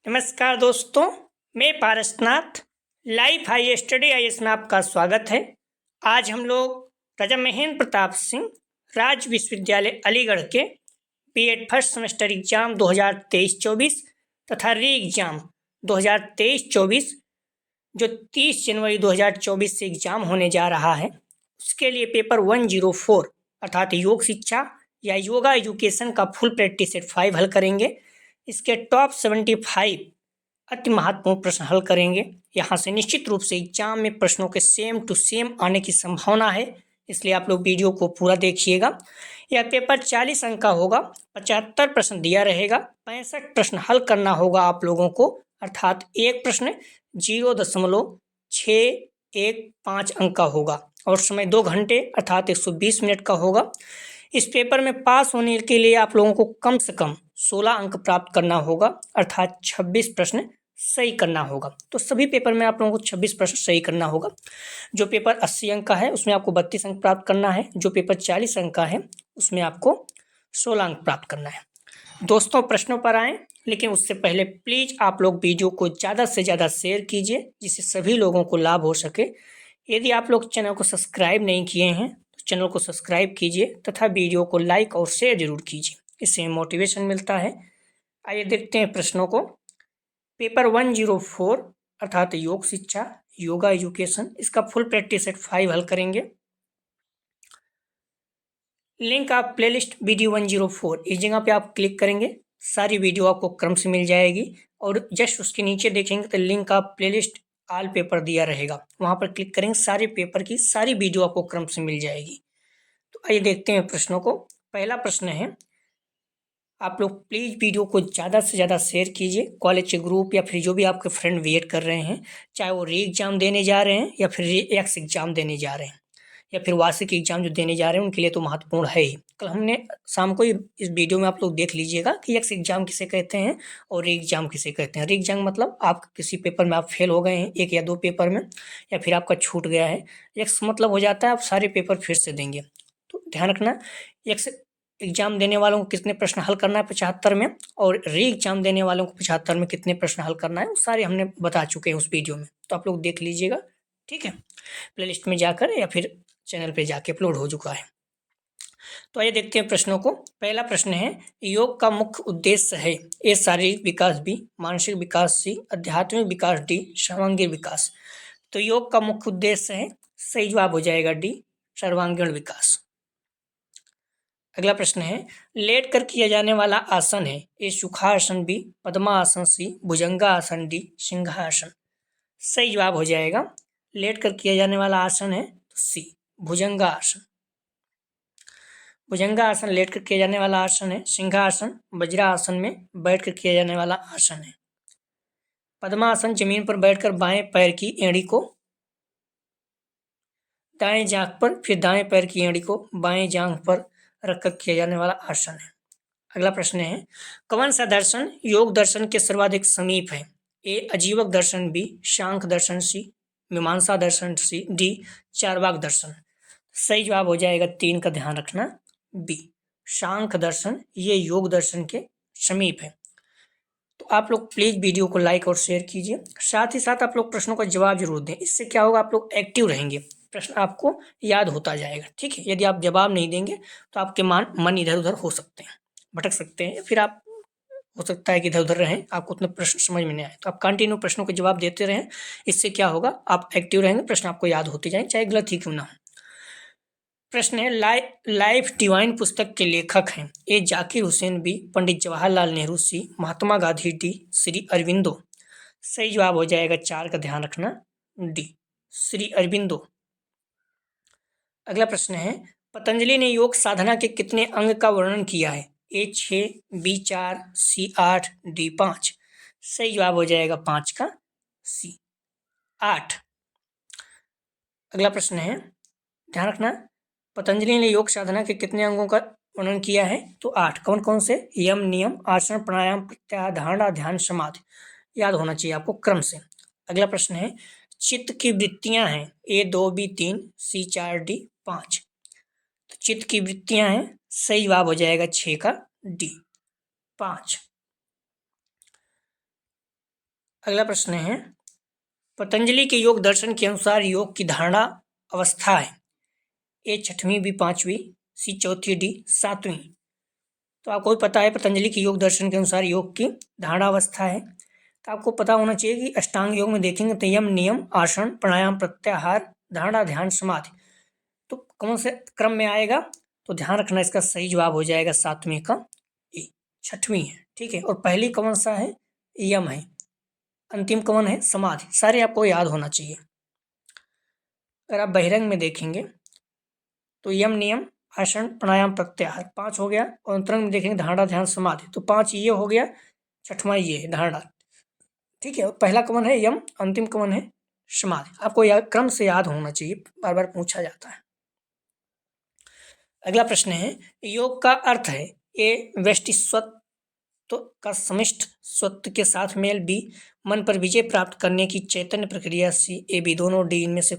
नमस्कार दोस्तों, मैं Parasnath life high study IAS में आपका स्वागत है। आज हम लोग राजा महेंद्र प्रताप सिंह राज्य विश्वविद्यालय अलीगढ़ के बीएड फर्स्ट सेमेस्टर एग्जाम 2023-24 तथा री एग्जाम 2023-24 जो 30 जनवरी 2024 से एग्जाम होने जा रहा है, उसके लिए पेपर 104 अर्थात योग शिक्षा या योगा एजुकेशन का फुल प्रैक्टिस सेट 5 हल करेंगे। इसके टॉप 75 अति महत्वपूर्ण प्रश्न हल करेंगे। यहाँ से निश्चित रूप से एग्जाम में प्रश्नों के सेम टू सेम आने की संभावना है, इसलिए आप लोग वीडियो को पूरा देखिएगा। यह पेपर 40 अंक का होगा, 75 प्रश्न दिया रहेगा, 65 प्रश्न हल करना होगा आप लोगों को, अर्थात एक प्रश्न 0.615 अंक का होगा और समय 2 घंटे अर्थात 120 मिनट का होगा। इस पेपर में पास होने के लिए आप लोगों को कम से कम 16 अंक प्राप्त करना होगा, अर्थात 26 प्रश्न सही करना होगा। तो सभी पेपर में आप लोगों को 26 प्रश्न सही करना होगा। जो पेपर 80 अंक का है उसमें आपको 32 अंक प्राप्त करना है। जो पेपर 40 अंक का है उसमें आपको 16 अंक प्राप्त करना है। दोस्तों, प्रश्नों पर आएँ, लेकिन उससे पहले प्लीज़ आप लोग वीडियो को ज़्यादा से ज़्यादा शेयर कीजिए जिससे सभी लोगों को लाभ हो सके। यदि आप लोग चैनल को सब्सक्राइब नहीं किए हैं तो चैनल को सब्सक्राइब कीजिए तथा वीडियो को लाइक और शेयर जरूर कीजिए, इससे मोटिवेशन मिलता है। आइए देखते हैं प्रश्नों को। पेपर 104 अर्थात योग शिक्षा योगा एजुकेशन, इसका फुल प्रैक्टिस सेट 5 हल करेंगे। लिंक आप प्लेलिस्ट वीडियो 104 इस जगह पे आप क्लिक करेंगे, सारी वीडियो आपको क्रम से मिल जाएगी और जस्ट उसके नीचे देखेंगे तो लिंक आप प्लेलिस्ट ऑल पेपर दिया रहेगा, वहाँ पर क्लिक करेंगे, सारे पेपर की सारी वीडियो आपको क्रम से मिल जाएगी। तो आइए देखते हैं प्रश्नों को। पहला प्रश्न है, आप लोग प्लीज़ वीडियो को ज़्यादा से ज़्यादा शेयर कीजिए। कॉलेज के ग्रुप या फिर जो भी आपके फ्रेंड वेट कर रहे हैं, चाहे वो री एग्ज़ाम देने जा रहे हैं या फिर री एक्स एग्ज़ाम देने जा रहे हैं या फिर वार्षिक एग्ज़ाम जो देने जा रहे हैं, उनके लिए तो महत्वपूर्ण है ही। कल हमने शाम को इस वीडियो में आप लोग देख लीजिएगा कि एक्स एग्ज़ाम किसे कहते हैं और री एग्ज़ाम किसे कहते हैं। री एग्ज़ाम मतलब आप किसी पेपर में आप फेल हो गए हैं, 1 या 2 पेपर में, या फिर आपका छूट गया है। एक्स मतलब हो जाता है आप सारे पेपर फिर से देंगे। तो ध्यान रखना, एक्स एग्जाम देने वालों को कितने प्रश्न हल करना है 75 में, और री एग्जाम देने वालों को 75 में कितने प्रश्न हल करना है, वो सारे हमने बता चुके हैं उस वीडियो में, तो आप लोग देख लीजिएगा, ठीक है। प्लेलिस्ट में जाकर या फिर चैनल पे जाके अपलोड हो चुका है। तो आइए देखते हैं प्रश्नों को। पहला प्रश्न है, योग का मुख्य उद्देश्य है ए शारीरिक विकास, बी मानसिक विकास, सी आध्यात्मिक विकास, डी सर्वांगीण विकास। तो योग का मुख्य उद्देश्य है, सही जवाब हो जाएगा डी सर्वांगीण विकास। अगला प्रश्न है, लेट कर किया जाने वाला आसन है ए सुखासन, बी पद्मासन, सी भुजंगासन, डी सिंहासन। सही जवाब हो जाएगा, लेट कर किया जाने वाला आसन है तो सी भुजंगासन। भुजंगासन लेट कर किया जाने वाला आसन है। सिंहासन वज्रासन में बैठ कर किया जाने वाला आसन है। पद्मासन जमीन पर बैठकर बाएं पैर की एड़ी को दाएं जांघ पर, फिर दाएं पैर की एड़ी को बाएं जांघ पर रखकर किया जाने वाला आसन है। अगला प्रश्न है, कौन सा दर्शन योग दर्शन के सर्वाधिक समीप है? ए अजीवक दर्शन, बी सांख्य दर्शन, सी मीमांसा दर्शन, सी डी चार्वाक दर्शन। सही जवाब हो जाएगा 3 का, ध्यान रखना, बी सांख्य दर्शन, ये योग दर्शन के समीप है। तो आप लोग प्लीज वीडियो को लाइक और शेयर कीजिए, साथ ही साथ आप लोग प्रश्नों का जवाब जरूर दें। इससे क्या होगा, आप लोग एक्टिव रहेंगे, प्रश्न आपको याद होता जाएगा, ठीक है। यदि आप जवाब नहीं देंगे तो आपके मन इधर उधर हो सकते हैं, भटक सकते हैं, फिर आप हो सकता है कि इधर उधर रहें, आपको उतने प्रश्न समझ में नहीं आए। तो आप कंटिन्यू प्रश्नों के जवाब देते रहें, इससे क्या होगा, आप एक्टिव रहेंगे, प्रश्न आपको याद होते जाएं, चाहे गलत ही क्यों ना हो। प्रश्न है, लाइफ डिवाइन पुस्तक के लेखक हैं? ए जाकिर हुसैन, बी पंडित जवाहरलाल नेहरू, सी महात्मा गांधी, डी श्री अरविंदो। सही जवाब हो जाएगा 4 का, ध्यान रखना, डी श्री अरविंदो। अगला प्रश्न है, पतंजलि ने योग साधना के कितने अंग का वर्णन किया है? ए 6, बी 4, सी 8, डी 5। सही जवाब हो जाएगा 5 का, सी 8। अगला प्रश्न है, ध्यान रखना, पतंजलि ने योग साधना के कितने अंगों का वर्णन किया है? तो 8। कौन कौन से? यम, नियम, आसन, प्राणायाम, प्रत्याहार, धारणा, ध्यान, समाधि। याद होना चाहिए आपको क्रम से। अगला प्रश्न है, चित्त की वृत्तियां हैं ए 2, बी 3, सी 4, डी 5। तो चित्त की वृत्तियां हैं, सही जवाब हो जाएगा 6 का, डी 5। अगला प्रश्न है, पतंजलि के योग दर्शन के अनुसार योग की धारणा अवस्था है, ए छठवीं, बी पांचवी, सी चौथी, डी सातवीं। तो आपको भी पता है पतंजलि के योग दर्शन के अनुसार योग की धारणा अवस्था है। तो आपको पता होना चाहिए कि अष्टांग योग में देखेंगे तो यम, नियम, आसन, प्राणायाम, प्रत्याहार, धारणा, ध्यान, समाधि, तो कौन से क्रम में आएगा? तो ध्यान रखना, इसका सही जवाब हो जाएगा सातवीं का ए, छठवीं है। ठीक है, और पहली कौन सा है? यम है। अंतिम कौन है? समाधि। सारे आपको याद होना चाहिए। अगर आप बहिरंग में देखेंगे तो यम, नियम, आसन, प्राणायाम, प्रत्याहार 5 हो गया, और अंतरंग में देखेंगे धारणा, ध्यान, समाधि, तो 5 ये हो गया, छठवां ये है धारणा। ठीक है, पहला कौन है? यम, अंतिम कौन है? समाधि। आपको क्रम से याद होना चाहिए, बार बार पूछा जाता है। अगला प्रश्न है, योग का अर्थ है, ए व्यष्टि स्वत्व का समिष्ट स्वत्व के साथ मेल, बी मन पर विजय प्राप्त करने की चैतन्य प्रक्रिया, सी ए बी दोनों, डी इनमें से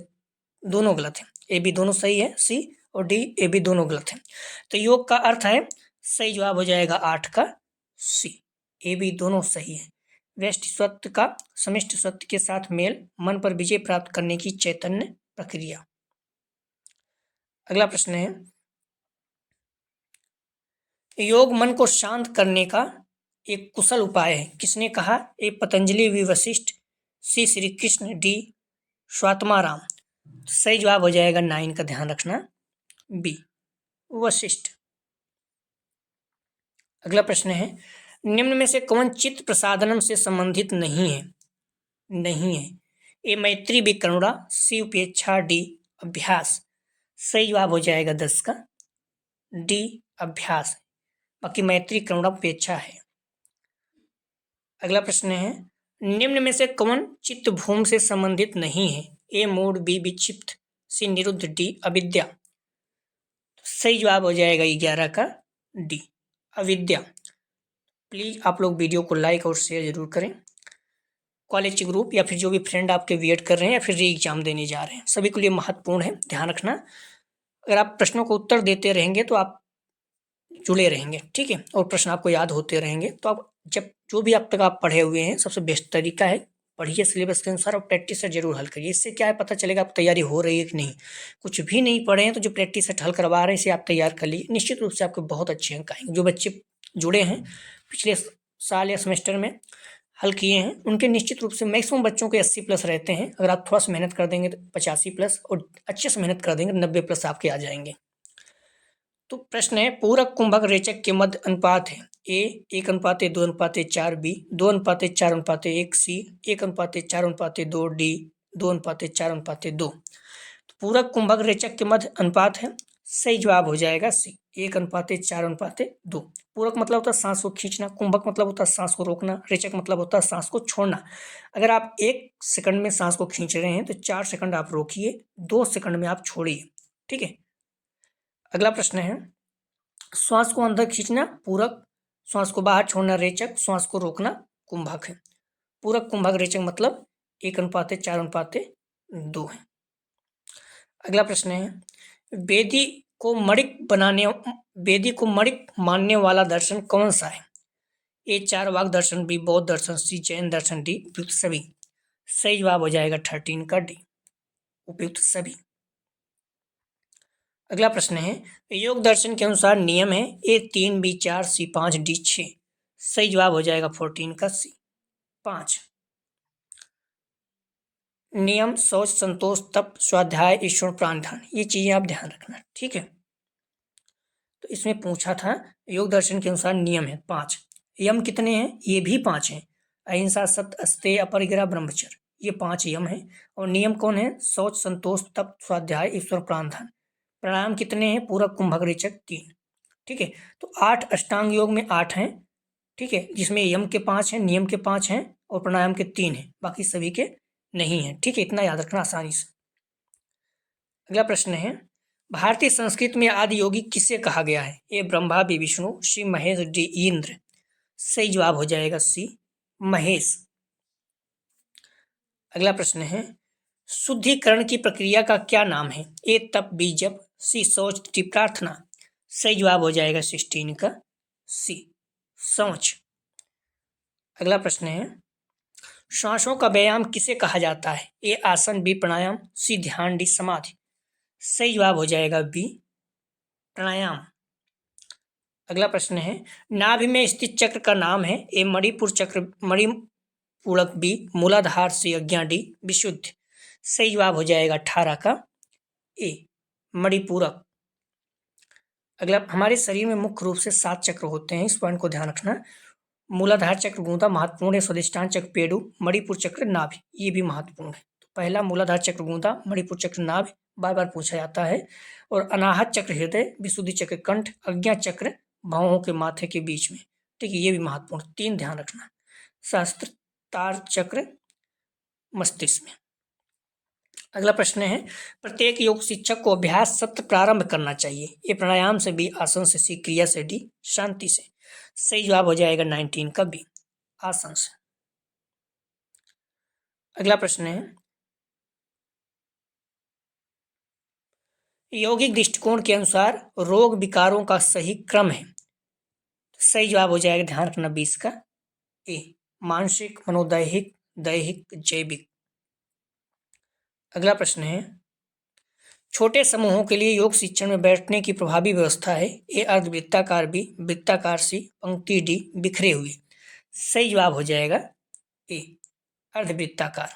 दोनों गलत है। ए बी दोनों सही है, सी और डी ए बी दोनों गलत है। तो योग का अर्थ है, सही जवाब हो जाएगा 8 का सी, ए बी दोनों सही है। व्यष्टि स्वत्व का समिष्ट स्वत्व के साथ मेल, मन पर विजय प्राप्त करने की चैतन्य प्रक्रिया। अगला प्रश्न है, योग मन को शांत करने का एक कुशल उपाय है, किसने कहा? A Patanjali, B Vashishtha, C Shri Krishna, D Swatmarama. सही जवाब हो जाएगा 9 का, ध्यान रखना, बी वशिष्ठ। अगला प्रश्न है, निम्न में से कौन चित्त प्रसादनम से संबंधित नहीं है? नहीं है। ए मैत्री, बी करुणा, सी उपेक्षा, डी अभ्यास। सही जवाब हो जाएगा 10 का, डी अभ्यास। बाकी मैत्री, करुणा, उपेक्षा है। अगला प्रश्न है, निम्न में से कौन चित्त भूम से संबंधित नहीं है? ए मूड, बी विक्षिप्त, सी निरुद्ध, डी अविद्या। सही जवाब हो जाएगा 11 का डी अविद्या। प्लीज आप लोग वीडियो को लाइक और शेयर जरूर करें। कॉलेज ग्रुप या फिर जो भी फ्रेंड आपके बीएड कर रहे हैं या फिर री एग्जाम देने जा रहे हैं, सभी के लिए महत्वपूर्ण है, ध्यान रखना। अगर आप प्रश्नों को उत्तर देते रहेंगे तो आप जुड़े रहेंगे, ठीक है, और प्रश्न आपको याद होते रहेंगे। तो आप जब जो भी अब तक आप पढ़े हुए हैं, सबसे बेस्ट तरीका है पढ़िए सिलेबस के अनुसार और प्रैक्टिस से जरूर हल करिए। इससे क्या है, पता चलेगा आप तैयारी हो रही है कि नहीं। कुछ भी नहीं पढ़े हैं तो जो प्रैक्टिस सेट हल करवा रहे हैं इसे आप तैयार कर लीजिए, निश्चित रूप से आपको बहुत अच्छे अंक आएंगे। जो बच्चे जुड़े हैं पिछले साल या सेमेस्टर में हल किए हैं, उनके निश्चित रूप से मैक्सिमम बच्चों के 80+ रहते हैं। अगर आप थोड़ा सा मेहनत कर देंगे तो 85+, और अच्छे से मेहनत कर देंगे 90+ आपके आ जाएंगे। तो प्रश्न है, पूरक कुंभक रेचक के मध्य अनुपात है, ए 1:2:4, बी 2:4:1, सी 1:4:2, डी 2:4:2। तो पूरक कुंभक रेचक के मध्य अनुपात है, सही जवाब हो जाएगा सी 1:4:2। पूरक मतलब होता है सांस को खींचना, कुंभक मतलब होता है सांस को रोकना, रेचक मतलब होता है सांस को छोड़ना। अगर आप 1 सेकंड में सांस को खींच रहे हैं तो 4 सेकंड आप रोकिए, 2 सेकंड में आप छोड़िए, ठीक है। अगला प्रश्न है, श्वास को अंदर खींचना पूरक, श्वास को बाहर छोड़ना रेचक, श्वास को रोकना कुंभक है। पूरक, कुंभक, रेचक मतलब 1:4:2 है। अगला प्रश्न है, वेदी को मणिक मानने वाला दर्शन कौन सा है? ए चारवाक दर्शन, बी बौद्ध दर्शन, सी जैन दर्शन, डी उपयुक्त सभी। सही जवाब हो जाएगा 13 का डी उपयुक्त सभी। अगला प्रश्न है, योग दर्शन के अनुसार नियम है, ए 3, बी 4, सी 5, डी 6। सही जवाब हो जाएगा 14 का सी 5। नियम शौच, संतोष, तप, स्वाध्याय, ईश्वर, प्राणधान, ये चीजें आप ध्यान रखना, ठीक है। तो इसमें पूछा था योग दर्शन के अनुसार नियम है 5। यम कितने हैं? ये भी 5 हैं। अहिंसा, सत्य, अस्तेय, अपरिग्रह, ब्रह्मचर्य, ये 5 यम है। और नियम कौन है? शौच, संतोष, तप, स्वाध्याय, ईश्वर, प्राणधान। प्राणायाम कितने हैं? पूरक, कुंभक, रेचक 3, ठीक है। तो 8 अष्टांग योग में 8 हैं, ठीक है, जिसमें यम के 5 हैं, नियम के 5 हैं और प्राणायाम के 3 हैं, बाकी सभी के नहीं है, ठीक है, इतना याद रखना आसानी से। अगला प्रश्न है, भारतीय संस्कृत में आदि योगी किसे कहा गया है? ए ब्रह्मा, बी विष्णु, सी महेश, डी इंद्र। सही जवाब हो जाएगा सी महेश। अगला प्रश्न है, शुद्धिकरण की प्रक्रिया का क्या नाम है? ए तप, बी जप, सी शौच, डी प्रार्थना। सही जवाब हो जाएगा 16 का सी शौच। अगला प्रश्न है, श्वासों का व्यायाम किसे कहा जाता है? ए आसन, बी प्राणायाम, सी ध्यान, डी समाधि। सही जवाब हो जाएगा बी प्राणायाम। अगला प्रश्न है, नाभि में स्थित चक्र का नाम है? ए मणिपुर चक्र, मणिपूरक, बी मूलाधार, सी अज्ञा, डी विशुद्ध। सही जवाब हो जाएगा 18 का ए मणिपूरक। अगला, हमारे शरीर में मुख्य रूप से 7 चक्र होते हैं, इस पॉइंट को ध्यान रखना। मूलाधार चक्र गूंदा महत्वपूर्ण है, स्वादिष्टान चक्र पेडु, मणिपुर चक्र नाभि, ये भी महत्वपूर्ण है। तो पहला मूलाधार चक्र गूंदा, मणिपुर चक्र नाभि, बार बार पूछा जाता है। और अनाहत चक्र हृदय, विशुद्धि चक्र कंठ, अज्ञा चक्र भौहों के माथे के बीच में। ठीक है, ये भी महत्वपूर्ण, 3 ध्यान रखना। सहस्त्रतार चक्र मस्तिष्क में। अगला प्रश्न है, प्रत्येक योग शिक्षक को अभ्यास सत्र प्रारंभ करना चाहिए? ए प्राणायाम से, बी आसन से, सी क्रिया से, डी शांति से। सही जवाब हो जाएगा 19 का बी आसन से। अगला प्रश्न है, यौगिक दृष्टिकोण के अनुसार रोग विकारों का सही क्रम है? सही जवाब हो जाएगा, ध्यान रखना, 20 का ए मानसिक, मनोदैहिक, दैहिक, जैविक। अगला प्रश्न है, छोटे समूहों के लिए योग शिक्षण में बैठने की प्रभावी व्यवस्था है? ए अर्धवृत्ताकार, बी वृत्ताकार, सी पंक्ति, डी बिखरे हुए। सही जवाब हो जाएगा ए अर्धवृत्ताकार।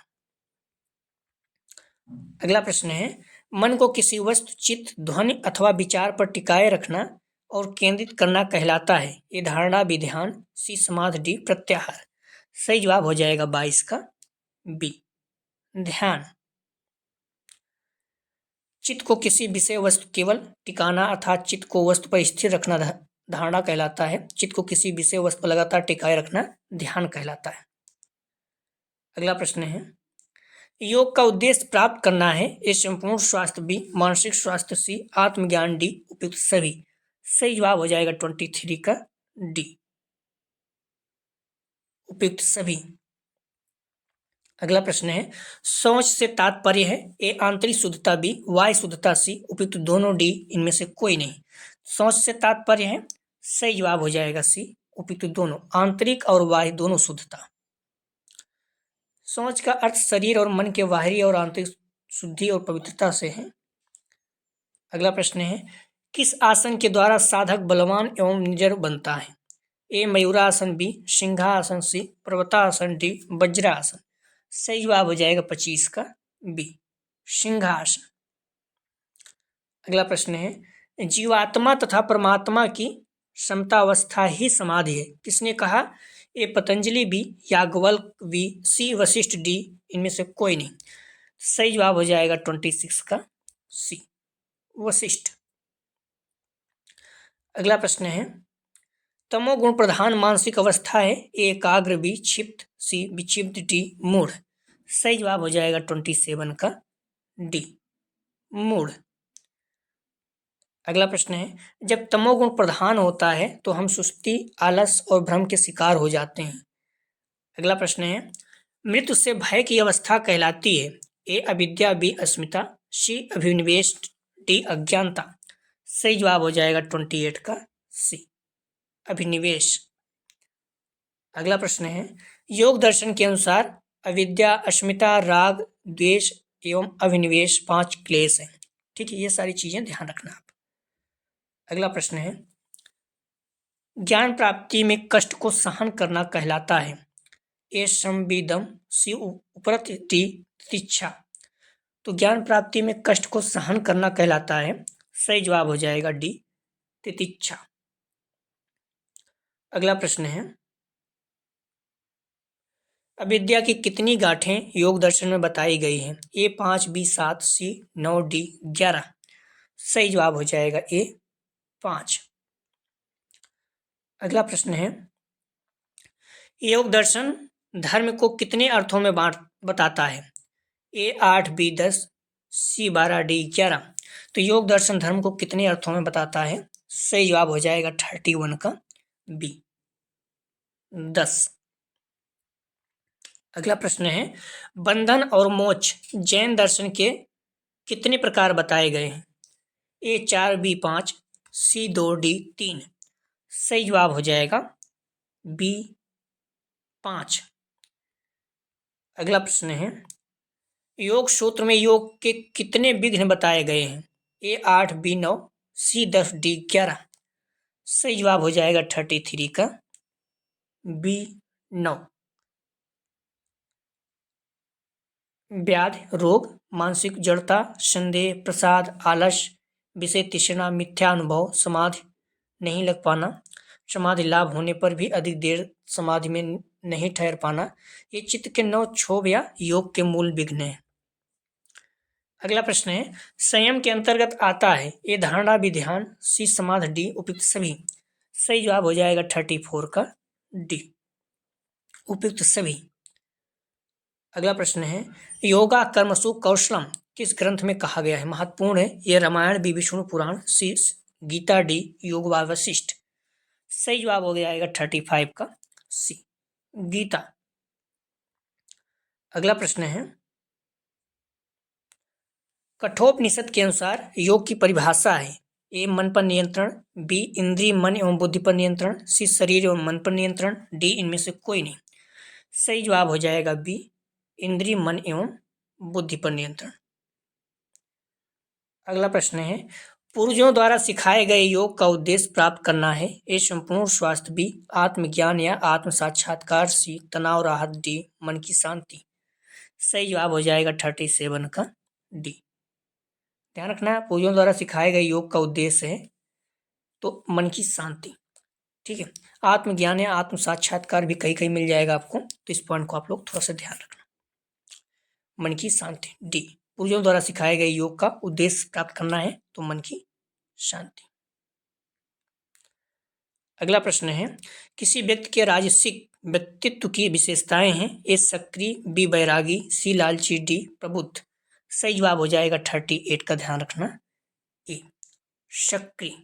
अगला प्रश्न है, मन को किसी वस्तु, चित्त, ध्वनि अथवा विचार पर टिकाए रखना और केंद्रित करना कहलाता है? ए धारणा, बी ध्यान, सी समाधि, डी प्रत्याहार। सही जवाब हो जाएगा 22 का बी ध्यान। चित्त को किसी विषय वस्तु केवल टिकाना अर्थात चित्त को वस्तु पर स्थिर रखना धारणा कहलाता है। चित्त को किसी विषय वस्तु पर लगातार टिकाए रखना ध्यान कहलाता है। अगला प्रश्न है, योग का उद्देश्य प्राप्त करना है? ए संपूर्ण स्वास्थ्य, बी मानसिक स्वास्थ्य, सी आत्मज्ञान, डी उपयुक्त सभी। सही जवाब हो जाएगा 23 का डी उपयुक्त सभी। अगला प्रश्न है, सोच से तात्पर्य है? ए आंतरिक शुद्धता, बी वाय शुद्धता, सी उपयुक्त दोनों, डी इनमें से कोई नहीं। सोच से तात्पर्य है, सही जवाब हो जाएगा सी उपयुक्त दोनों, आंतरिक और बाह्य दोनों शुद्धता। सोच का अर्थ शरीर और मन के बाहरी और आंतरिक शुद्धि और पवित्रता से है। अगला प्रश्न है, किस आसन के द्वारा साधक बलवान एवं निडर बनता है? ए मयूरासन, बी सिंहासन, सी पर्वतासन, डी वज्रासन। सही जवाब हो जाएगा 25 का बी सिंहासन। अगला प्रश्न है, जीवात्मा तथा परमात्मा की समतावस्था ही समाधि है, किसने कहा? A Patanjali, B Yajnavalkya, B C Vashishtha, D इनमें से कोई नहीं। सही जवाब हो जाएगा 26 का सी वशिष्ठ। अगला प्रश्न है, तमोगुण प्रधान मानसिक अवस्था है? ए एकाग्र, बी क्षिप्त, सी विक्षिप्त, डी मूढ़। सही जवाब हो जाएगा 27 का डी मूढ़। अगला प्रश्न है, जब तमोगुण प्रधान होता है तो हम सुस्ती, आलस और भ्रम के शिकार हो जाते हैं। अगला प्रश्न है, मृत्यु से भय की अवस्था कहलाती है? ए अविद्या, बी अस्मिता, सी अभिनिवेश, डी अज्ञानता। सही जवाब हो जाएगा 28 का सी अभिनिवेश। अगला प्रश्न है, योग दर्शन के अनुसार अविद्या, अस्मिता, राग, द्वेष एवं अभिनिवेश 5 क्लेश हैं। ठीक है, ये सारी चीजें ध्यान रखना आप। अगला प्रश्न है, ज्ञान प्राप्ति में कष्ट को सहन करना कहलाता है? ए संविदम, सी उपरत, डी तितिक्षा। तो ज्ञान प्राप्ति में कष्ट को सहन करना कहलाता है। सही जवाब हो जाएगा डी तितिक्षा। अगला प्रश्न है, अविद्या की कितनी गांठें योग दर्शन में बताई गई हैं? ए 5, बी 7, सी 9, डी 11। सही जवाब हो जाएगा ए 5। अगला प्रश्न है, योग दर्शन धर्म को कितने अर्थों में बताता है? ए 8, बी 10, सी 12, डी 11। तो योग दर्शन धर्म को कितने अर्थों में बताता है? सही जवाब हो जाएगा 31 का बी 10। अगला प्रश्न है, बंधन और मोक्ष जैन दर्शन के कितने प्रकार बताए गए हैं? ए 4, बी 5, सी 2, डी 3। सही जवाब हो जाएगा बी 5। अगला प्रश्न है, योग सूत्र में योग के कितने विघ्न बताए गए हैं? ए 8, बी 9, सी 10, डी 11। सही जवाब हो जाएगा 33 का बी 9। व्याधि, रोग, मानसिक जड़ता, संदेह, प्रसाद, आलस्य, विषय तृष्णा, मिथ्या अनुभव, समाधि नहीं लग पाना, समाधि लाभ होने पर भी अधिक देर समाधि में नहीं ठहर पाना, ये चित्त के 9 क्षोभ या योग के मूल विघ्न हैं। अगला प्रश्न है, संयम के अंतर्गत आता है ए धारणा, बी ध्यान, सी समाधि, डी उपयुक्त सभी। सही जवाब हो जाएगा 34 का डी उपयुक्त सभी। अगला प्रश्न है, योगा कर्मसु कौशलम किस ग्रंथ में कहा गया है? महत्वपूर्ण है, ये रामायण, बी विष्णु पुराण, सी गीता, डी योग व वशिष्ठ। सही जवाब हो जाएगा 35 का सी गीता। अगला प्रश्न है, कठोपनिषद के अनुसार योग की परिभाषा है ए मन पर नियंत्रण, बी इंद्रिय मन एवं बुद्धि पर नियंत्रण, सी शरीर एवं मन पर नियंत्रण, डी इनमें से कोई नहीं। सही जवाब हो जाएगा बी इंद्रिय मन एवं बुद्धि पर नियंत्रण। अगला प्रश्न है, पूर्वजों द्वारा सिखाए गए योग का उद्देश्य प्राप्त करना है ए संपूर्ण स्वास्थ्य, बी आत्मज्ञान या आत्म साक्षात्कार, सी तनाव राहत, डी मन की शांति। सही जवाब हो जाएगा 37 का डी। ध्यान रखना, पूर्वजों द्वारा सिखाए गए योग का उद्देश्य है तो मन की शांति। ठीक है, आत्मज्ञान या आत्म साक्षात्कार भी कहीं कहीं मिल जाएगा आपको, तो इस पॉइंट को आप लोग थोड़ा सा ध्यान रखना। मन की शांति डी, पूर्वजों द्वारा सिखाए गए योग का उद्देश्य प्राप्त करना है तो मन की शांति। अगला प्रश्न है, किसी व्यक्ति के राजसिक व्यक्तित्व की विशेषताएं हैं ए सक्रिय, बी बैरागी, सी लालची, डी प्रबुद्ध। सही जवाब हो जाएगा 38 का, ध्यान रखना ए सक्रिय।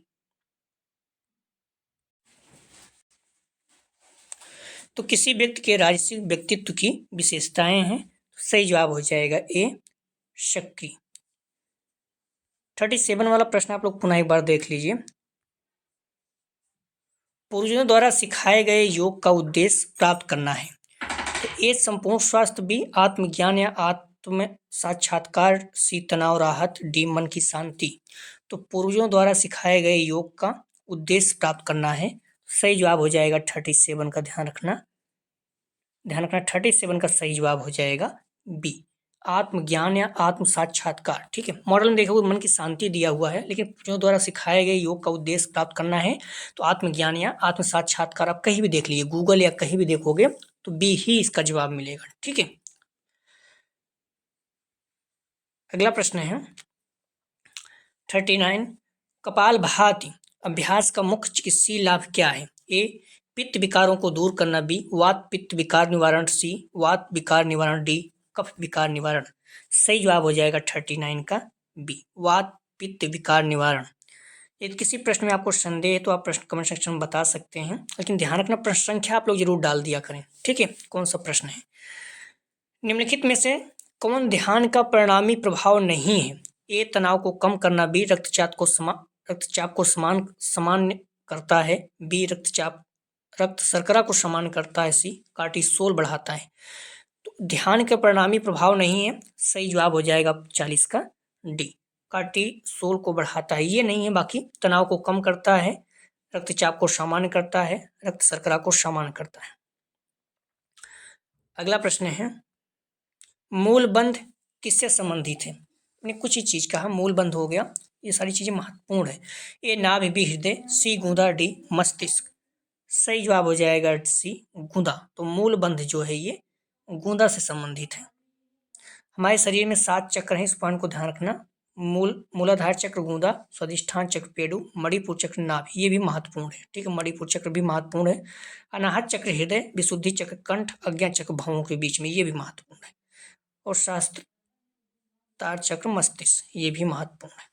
तो किसी व्यक्ति के राजसिक व्यक्तित्व की विशेषताएं हैं, तो सही जवाब हो जाएगा ए सक्रिय। 37 वाला प्रश्न आप लोग पुनः एक बार देख लीजिए। पूर्वजों द्वारा सिखाए गए योग का उद्देश्य प्राप्त करना है तो ए संपूर्ण स्वास्थ्य, बी आत्मज्ञान या आत्म साक्षात्कार, सी तनाव राहत, डी मन की शांति। तो पूर्वजों द्वारा सिखाए गए योग का उद्देश्य प्राप्त करना है, सही जवाब हो जाएगा 37 का, ध्यान रखना 37 का सही जवाब हो जाएगा बी आत्मज्ञान या आत्म साक्षात्कार। ठीक है, मॉडल में देखोगे मन की शांति दिया हुआ है, लेकिन पूर्वजों द्वारा सिखाए गए योग का उद्देश्य प्राप्त करना है तो आत्मज्ञान या आत्म साक्षात्कार। आप कहीं भी देख लीजिए, गूगल या कहीं भी देखोगे तो बी ही इसका जवाब मिलेगा। ठीक है, अगला प्रश्न है 39, कपालभाति अभ्यास का मुख्य चिकित्सीय लाभ क्या है? ए पित्त विकारों को दूर करना, बी वात पित्त विकार निवारण, सी वात विकार निवारण, डी कफ विकार निवारण। सही जवाब हो जाएगा 39 का बी वात पित्त विकार निवारण। यदि किसी प्रश्न में आपको संदेह है तो आप प्रश्न कमेंट सेक्शन में बता सकते हैं, लेकिन ध्यान रखना प्रश्न संख्या आप लोग जरूर डाल दिया करें। ठीक है, कौन सा प्रश्न है, निम्नलिखित में से कौन ध्यान का परिणामी प्रभाव नहीं है? ए तनाव को कम करना, बी रक्तचाप को सामान्य करता है, बी रक्त शर्करा को समान करता है, सी कार्टिसोल बढ़ाता है। तो ध्यान के परिणामी प्रभाव नहीं है, सही जवाब हो जाएगा 40 का डी कार्टिसोल को बढ़ाता है, ये नहीं है। बाकी तनाव को कम करता है, रक्तचाप को सामान्य करता है, रक्त शर्करा को सामान्य करता है। अगला प्रश्न है, मूलबंध किससे संबंधित है? मैंने कुछ ही चीज कहा, मूलबंध हो गया, ये सारी चीजें महत्वपूर्ण है। ए नाभि, बी हृदय, सी गूदा, डी मस्तिष्क। सही जवाब हो जाएगा सी गूदा। तो मूलबंध जो है ये गूदा से संबंधित है। हमारे शरीर में 7 चक्र हैं, इस पॉइंट को ध्यान रखना। मूलाधार चक्र गूदा, स्वादिष्ठान चक्र पेडु, मणिपुर चक्र नाभि, ये भी महत्वपूर्ण है। ठीक है, मणिपुर चक्र भी महत्वपूर्ण है। अनाहत चक्र हृदय, विशुद्धि चक्र कंठ, अज्ञा चक्र भवों के बीच में, ये भी महत्वपूर्ण है। और शास्त्रार्थ चक्र मस्तिष्क, ये भी महत्वपूर्ण है।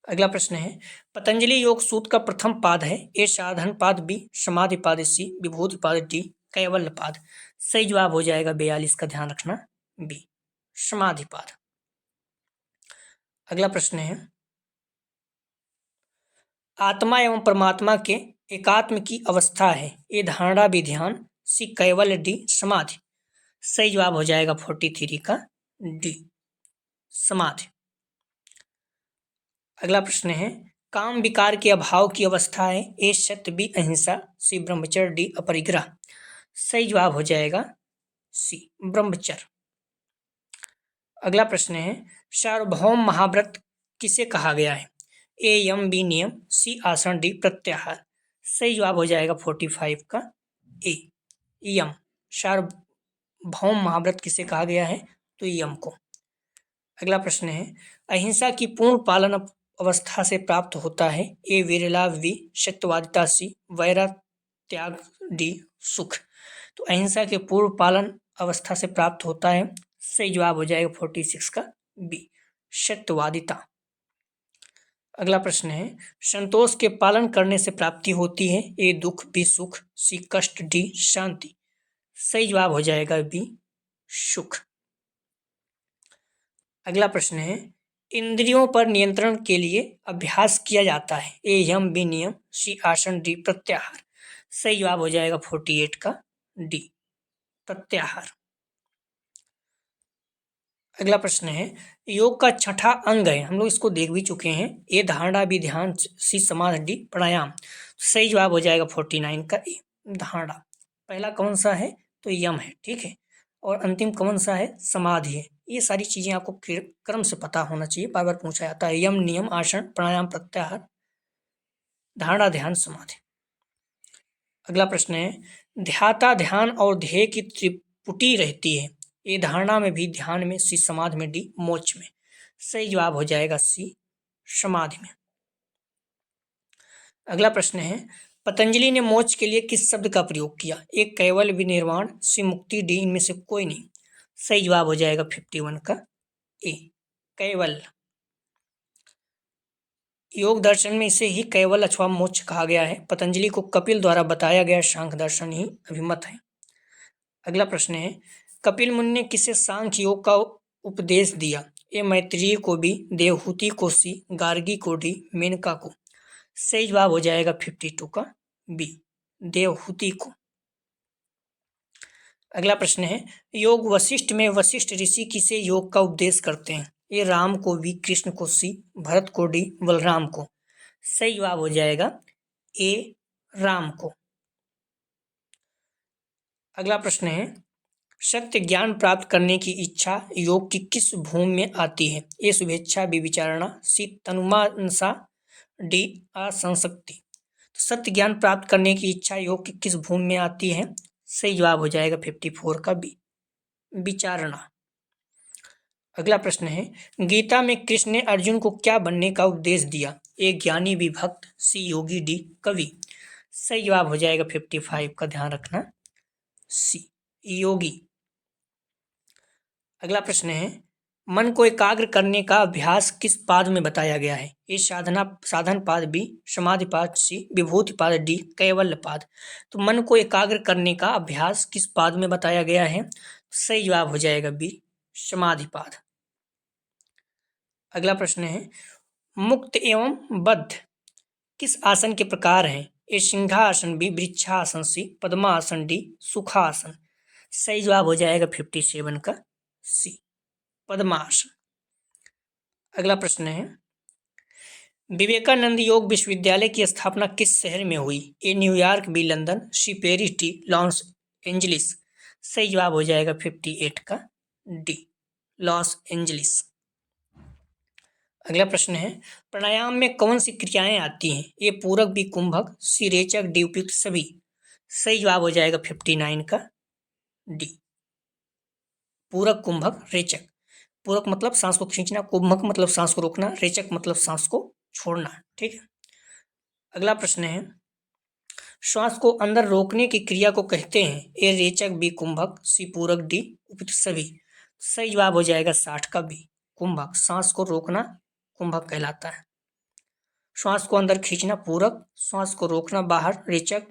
अगला प्रश्न है, पतंजलि योग सूत्र का प्रथम पाद है ए साधन पाद, बी समाधि पाद, सी विभूति पाद, डी कैवल्य पाद। सही जवाब हो जाएगा 42 का, ध्यान रखना बी समाधि पाद। अगला प्रश्न है, आत्मा एवं परमात्मा के एकात्म की अवस्था है ए धारणा, बी ध्यान, सी कैवल्य, डी समाधि। सही जवाब हो जाएगा 43 का डी, समाधि। अगला प्रश्न है, काम विकार के अभाव की अवस्था है, ए सत्य, बी अहिंसा, सी ब्रह्मचर्य, डी अपरिग्रह। सही जवाब हो जाएगा सी, ब्रह्मचर्य। अगला प्रश्न है, सार्वभौम महाव्रत किसे कहा गया है, ए यम, बी नियम, सी आसन, डी प्रत्याहार। सही जवाब हो जाएगा 45 का ए, यम। सार्वभौम महाव्रत किसे कहा गया है, तो यम को। अगला प्रश्न है, अहिंसा की पूर्ण पालन अवस्था से प्राप्त होता है, ए वीरलाभ, बी सत्यवादिता, सी वैरा त्याग, डी सुख। तो अहिंसा के पूर्ण पालन अवस्था से प्राप्त होता है, सही जवाब हो जाएगा 46 का बी, सत्यवादिता। अगला प्रश्न है, संतोष के पालन करने से प्राप्ति होती है, ए दुख, बी सुख, सी कष्ट, डी शांति। सही जवाब हो जाएगा बी, सुख। अगला प्रश्न है, इंद्रियों पर नियंत्रण के लिए अभ्यास किया जाता है, ए यम, बी नियम, सी आसन, डी प्रत्याहार। सही जवाब हो जाएगा 48 का डी, प्रत्याहार। अगला प्रश्न है, योग का छठा अंग है, हम लोग इसको देख भी चुके हैं, ए धारणा, बी ध्यान, सी समाधि, डी प्राणायाम। सही जवाब हो जाएगा 49 का ए, धारणा। पहला कौन सा है, तो यम है, ठीक है, और अंतिम कौन सा है, समाधि है। ये सारी चीजें आपको क्रम से पता होना चाहिए, बार बार पूछा जाता है, यम, नियम, आसन, प्राणायाम, प्रत्याहार, धारणा, ध्यान, समाधि। अगला प्रश्न है, ध्याता ध्यान और ध्येय की त्रिपुटी रहती है, ए धारणा में, भी ध्यान में, सी समाधि में, डी मोक्ष में। सही जवाब हो जाएगा सी, समाधि में। अगला प्रश्न है, पतंजलि ने मोक्ष के लिए किस शब्द का प्रयोग किया, ए कैवल, विनिर्वाण, सी मुक्ति, डी इनमें से कोई नहीं। सही जवाब हो जाएगा 51 का ए, कैवल। योग दर्शन में इसे ही कैवल अथवा मोक्ष कहा गया है। पतंजलि को कपिल द्वारा बताया गया सांख्य दर्शन ही अभिमत है। अगला प्रश्न है, कपिल मुनि ने किसे सांख्य योग का उपदेश दिया, ए मैत्रेयी को, बी देवहूति को, सी गार्गी को, डी मेनका को। सही जवाब हो जाएगा 52 का बी, देवहूति को। अगला प्रश्न है, योग वशिष्ठ में वशिष्ठ ऋषि किसे योग का उपदेश करते हैं, ए राम को, बी कृष्ण को, सी भरत को, डी बलराम को। सही जवाब हो जाएगा ए, राम को। अगला प्रश्न है, सत्य ज्ञान प्राप्त करने की इच्छा योग की किस भूमि में आती है, ए शुभेच्छा, बी विचारणा, सी तनुमानसा, डी असंशक्ति। तो सत्य ज्ञान प्राप्त करने की इच्छा योग की किस भूमि में आती है, सही जवाब हो जाएगा 54 का बी, विचारणा। अगला प्रश्न है, गीता में कृष्ण ने अर्जुन को क्या बनने का उपदेश दिया, ए ज्ञानी, बी भक्त, सी योगी, डी कवि। सही जवाब हो जाएगा 55 का, ध्यान रखना, सी योगी। अगला प्रश्न है, मन को एकाग्र करने का अभ्यास किस पाद में बताया गया है, ए साधन पाद, बी समाधि पाद, सी विभूति पाद, डी कैवल्य पाद। तो मन को एकाग्र करने का अभ्यास किस पाद में बताया गया है, सही जवाब हो जाएगा बी, समाधि पाद। अगला प्रश्न है, मुक्त एवं बद्ध किस आसन के प्रकार हैं, ए सिंहासन, बी वृक्षासन, सी पद्मासन, डी सुखासन। सही जवाब हो जाएगा 57 का सी, पद्मासन। अगला प्रश्न है, विवेकानंद योग विश्वविद्यालय की स्थापना किस शहर में हुई, A New York, B London, C Paris, D Los Angeles. सही जवाब हो जाएगा 58 का डी, लॉस एंजलिस। अगला प्रश्न है, प्राणायाम में कौन सी क्रियाएं आती हैं, ए पूरक, बी कुंभक, सी रेचक, डी उपयुक्त सभी। सही जवाब हो जाएगा 59 का डी, पूरक, कुंभक, रेचक। पूरक मतलब सांस को खींचना, कुंभक मतलब सांस को रोकना, रेचक मतलब सांस को छोड़ना, ठीक है। अगला प्रश्न है, श्वास को अंदर रोकने की क्रिया को कहते हैं, ए रेचक, बी कुंभक, सी पूरक, डी उपयुक्त सभी। सही जवाब हो जाएगा 60 का बी, कुंभक। सांस को रोकना कुंभक कहलाता है, श्वास को अंदर खींचना पूरक, श्वास को रोकना बाहर रेचक,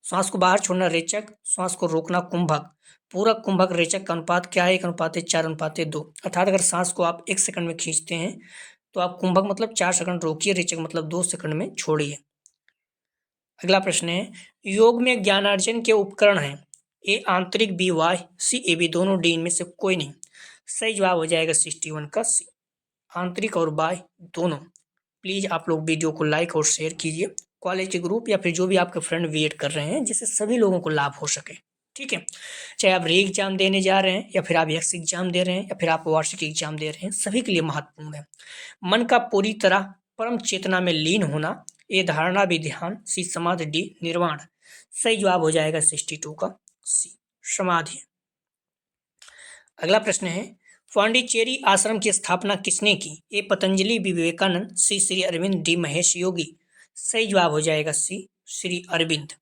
श्वास को बाहर छोड़ना रेचक, श्वास को रोकना कुंभक। पूरक, कुंभक, रेचक का अनुपात क्या है, 1:4:2। अर्थात अगर सांस को आप 1 सेकंड में खींचते हैं तो आप कुंभक मतलब 4 सेकंड रोकिए, रेचक मतलब 2 सेकंड में छोड़िए। अगला प्रश्न है, योग में ज्ञानार्जन के उपकरण हैं, ए आंतरिक, बी वाय, सी ए बी, दोनों डी, इनमें से कोई नहीं। सही जवाब हो जाएगा 61 का सी, आंतरिक और बाय दोनों। प्लीज़ आप लोग वीडियो को लाइक और शेयर कीजिए कॉलेज के ग्रुप या फिर जो भी आपके फ्रेंड वेट कर रहे हैं, जिससे सभी लोगों को लाभ हो सके। ठीक है, चाहे आप री एग्जाम देने जा रहे हैं या फिर आप एक्स एग्जाम दे रहे हैं या फिर आप वार्षिक एग्जाम दे रहे हैं, सभी के लिए महत्वपूर्ण है। मन का पूरी तरह परम चेतना में लीन होना, ये धारणा भी ध्यान, सी समाधि, डी निर्वाण। सही जवाब हो जाएगा 62 का सी, समाधि। अगला प्रश्न है, पांडिचेरी आश्रम की स्थापना किसने की? ए पतंजलि, बी विवेकानंद, सी श्री अरविंद, डी महेश योगी। सही जवाब हो जाएगा सी, श्री अरविंद।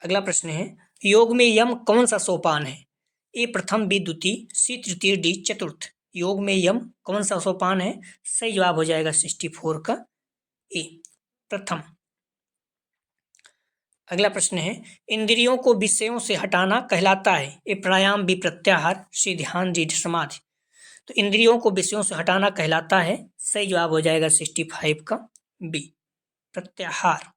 अगला प्रश्न है, योग में यम कौन सा सोपान है? ए प्रथम, बी द्वितीय, सी तृतीय, डी चतुर्थ। योग में यम कौन सा सोपान है? सही जवाब हो जाएगा 64 का ए, प्रथम। अगला प्रश्न है, इंद्रियों को विषयों से हटाना कहलाता है? ए प्राणायाम, बी प्रत्याहार, सी ध्यान, डी समाधि। तो इंद्रियों को विषयों से हटाना कहलाता है, सही जवाब हो जाएगा 65 का बी, प्रत्याहार।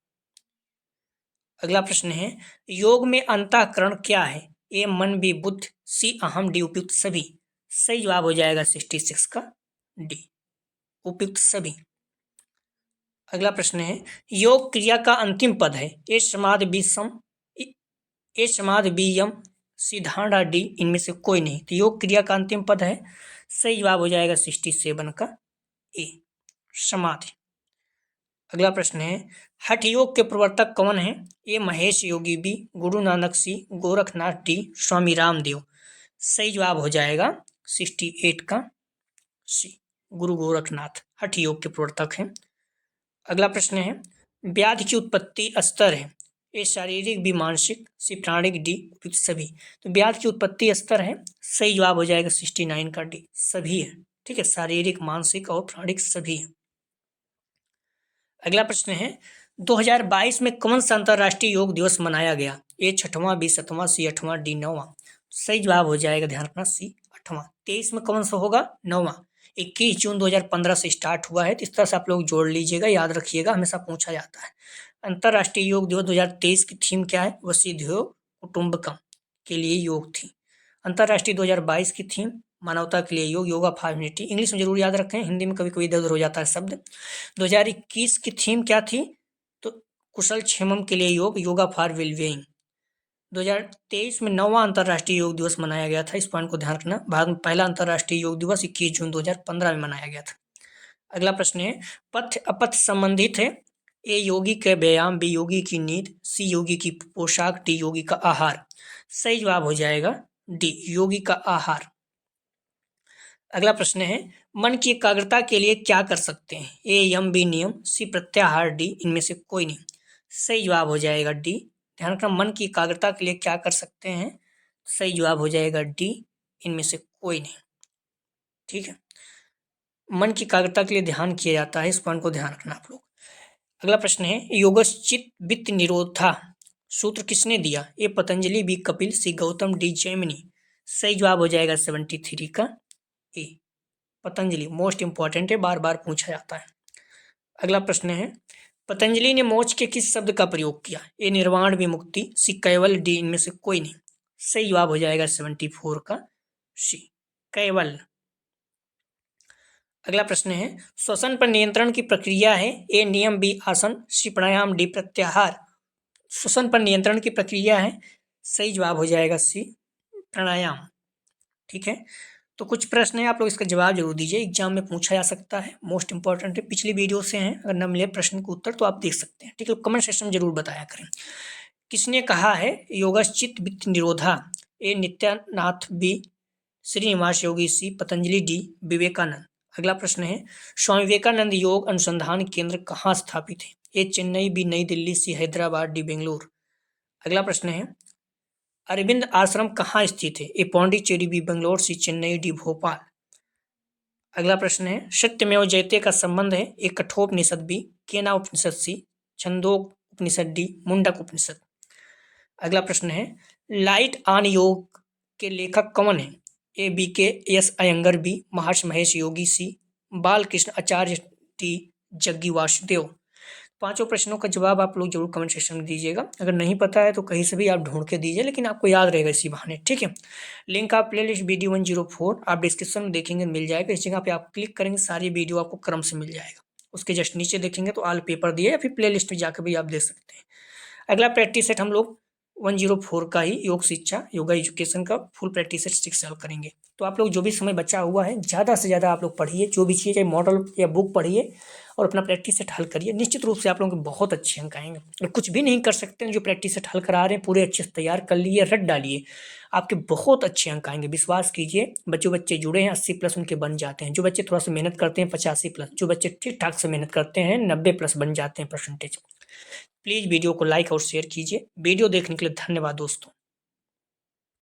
अगला प्रश्न है, योग में अंतःकरण क्या है? ए मन, बी बुद्ध, सी अहम, डी उपयुक्त सभी। सही जवाब हो जाएगा 66 का डी, उपयुक्त सभी। अगला प्रश्न है, योग क्रिया का अंतिम पद है? ए समाधि, बी सम, ए समाधि, बी यम, सी धारणा, डी इनमें से कोई नहीं। तो योग क्रिया का अंतिम पद है, सही जवाब हो जाएगा 67 का ए, समाधि। अगला प्रश्न है, हठ योग के प्रवर्तक कौन है? ए महेश योगी, बी गुरु नानक, सी गोरखनाथ, डी स्वामी रामदेव। सही जवाब हो जाएगा 68 का सी, गुरु गोरखनाथ हठ योग के प्रवर्तक हैं। अगला प्रश्न है, व्याधि की उत्पत्ति स्तर है? ए शारीरिक, बी मानसिक, सी प्राणिक, डी उपयुक्त सभी। तो व्याधि की उत्पत्ति स्तर है, सही जवाब हो जाएगा 69 का डी, सभी है। ठीक है, शारीरिक, मानसिक और प्राणिक सभी है। अगला प्रश्न है, 2022 में कौन सा अंतर्राष्ट्रीय योग दिवस मनाया गया? ए 6वां, बी 7वां, सी 8वां, डी 9वां। सही जवाब हो जाएगा, ध्यान रखना, सी 8वां। 23 में कौन सा होगा? 9वां। 21 जून 2015 से स्टार्ट हुआ है, तो इस तरह से आप लोग जोड़ लीजिएगा, याद रखिएगा, हमेशा पूछा जाता है। अंतर्राष्ट्रीय योग दिवस 2023 की थीम क्या है? वसुधैव कुटुंबकम के लिए योग थी। अंतर्राष्ट्रीय 2022 की थीम मानवता के लिए योग, योगा फॉर ह्यूमैनिटी। इंग्लिश में जरूर याद रखें, हिंदी में कभी कभी इधर उधर हो जाता है शब्द। 2021 की थीम क्या थी? तो कुशल क्षेमम के लिए योग, योगा फॉर वेलबीइंग। 2023 में 9वां अंतर्राष्ट्रीय योग दिवस मनाया गया था, इस पॉइंट को ध्यान रखना। भारत में पहला अंतर्राष्ट्रीय योग दिवस 21 जून 2015 में मनाया गया था। अगला प्रश्न है, पथ्य अपथ्य संबंधित है? ए योगी के व्यायाम, बी योगी की नींद, सी योगी की पोशाक, डी योगी का आहार। सही जवाब हो जाएगा डी, योगी का आहार। अगला प्रश्न है, मन की एकाग्रता के लिए क्या कर सकते हैं? ए यम, बी नियम, सी प्रत्याहार, डी इनमें से कोई नहीं। सही जवाब हो जाएगा डी, ध्यान रखना, मन की एकाग्रता के लिए क्या कर सकते हैं? सही जवाब हो जाएगा डी, इनमें से कोई नहीं। ठीक है, मन की एकाग्रता के लिए ध्यान किया जाता है, इस पॉइंट को ध्यान रखना आप लोग। अगला प्रश्न है, योगश्चित वित्त निरोधा सूत्र किसने दिया? ए पतंजलि, बी कपिल, सी गौतम, डी जैमिनी। सही जवाब हो जाएगा 73 का ए, पतंजलि। मोस्ट इंपॉर्टेंट है, बार बार पूछा जाता है। अगला प्रश्न है, पतंजलि ने मोक्ष के किस शब्द का प्रयोग किया? ए निर्वाण, बी मुक्ति, सी कैवल, डी इनमें से कोई नहीं। सही जवाब हो जाएगा 74 का सी, कैवल। अगला प्रश्न है, श्वसन पर नियंत्रण की प्रक्रिया है? ए नियम, बी आसन, सी प्राणायाम, डी प्रत्याहार। श्वसन पर नियंत्रण की प्रक्रिया है, सही जवाब हो जाएगा सी, प्राणायाम। ठीक है, तो कुछ प्रश्न है, आप लोग इसका जवाब जरूर दीजिए, एग्जाम में पूछा जा सकता है, मोस्ट इंपॉर्टेंट है। पिछली वीडियो से हैं, अगर न मिले प्रश्न का उत्तर तो आप देख सकते हैं। ठीक है, कमेंट सेक्शन में जरूर बताया करें। किसने कहा है योगश्चित वित्त निरोधा? ए नित्यानाथ, बी श्रीनिवास योगी, सी पतंजलि, डी विवेकानंद। अगला प्रश्न है, स्वामी विवेकानंद योग अनुसंधान केंद्र कहाँ स्थापित है? ए चेन्नई, बी नई दिल्ली, सी हैदराबाद, डी बेंगलुरु। अगला प्रश्न है, अरविंद आश्रम कहाँ स्थित है? ए पांडिचेरी, बी बेंगलोर, सी चेन्नई, डी भोपाल। अगला प्रश्न है, सत्यमेव जयते का संबंध है? ए कठोपनिषद, बी केना उपनिषद, सी छंदोग उपनिषद, डी मुंडक उपनिषद। अगला प्रश्न है, लाइट ऑन योग के लेखक कौन है? ए बी के एस अयंगर, बी महर्षि महेश योगी, सी बालकृष्ण आचार्य, डी जग्गी वासुदेव। पाँचों प्रश्नों का जवाब आप लोग जरूर कमेंट सेक्शन में दीजिएगा। अगर नहीं पता है तो कहीं से भी आप ढूंढ के दीजिए, लेकिन आपको याद रहेगा इसी बहाने, ठीक है। लिंक आप प्लेलिस्ट वीडियो 104 आप डिस्क्रिप्शन में देखेंगे, मिल जाएगा। इस जगह पे आप क्लिक करेंगे, सारी वीडियो आपको क्रम से मिल जाएगा। उसके जस्ट नीचे देखेंगे तो ऑल पेपर दिया, या फिर प्ले लिस्ट में जाकर भी आप देख सकते हैं। अगला प्रैक्टिस सेट हम लोग 104 का ही योग शिक्षा योगा एजुकेशन का फुल प्रैक्टिस सेट 6 सॉल्व करेंगे। तो आप लोग जो भी समय बचा हुआ है, ज़्यादा से ज़्यादा आप लोग पढ़िए, जो भी चीज़ है मॉडल या बुक पढ़िए और अपना प्रैक्टिस सेट हल करिए। निश्चित रूप से आप लोगों के बहुत अच्छे अंक आएंगे। और कुछ भी नहीं कर सकते हैं, जो प्रैक्टिस सेट हल करा रहे हैं पूरे अच्छे से तैयार कर लिए, रट डालिए, आपके बहुत अच्छे अंक आएंगे। विश्वास कीजिए, बच्चे बच्चे जुड़े हैं 80+ उनके बन जाते हैं। जो बच्चे थोड़ा सा मेहनत करते हैं 85+, जो बच्चे ठीक ठाक से मेहनत करते हैं 90+ बन जाते हैं परसेंटेज। प्लीज़ वीडियो को लाइक और शेयर कीजिए। वीडियो देखने के लिए धन्यवाद दोस्तों।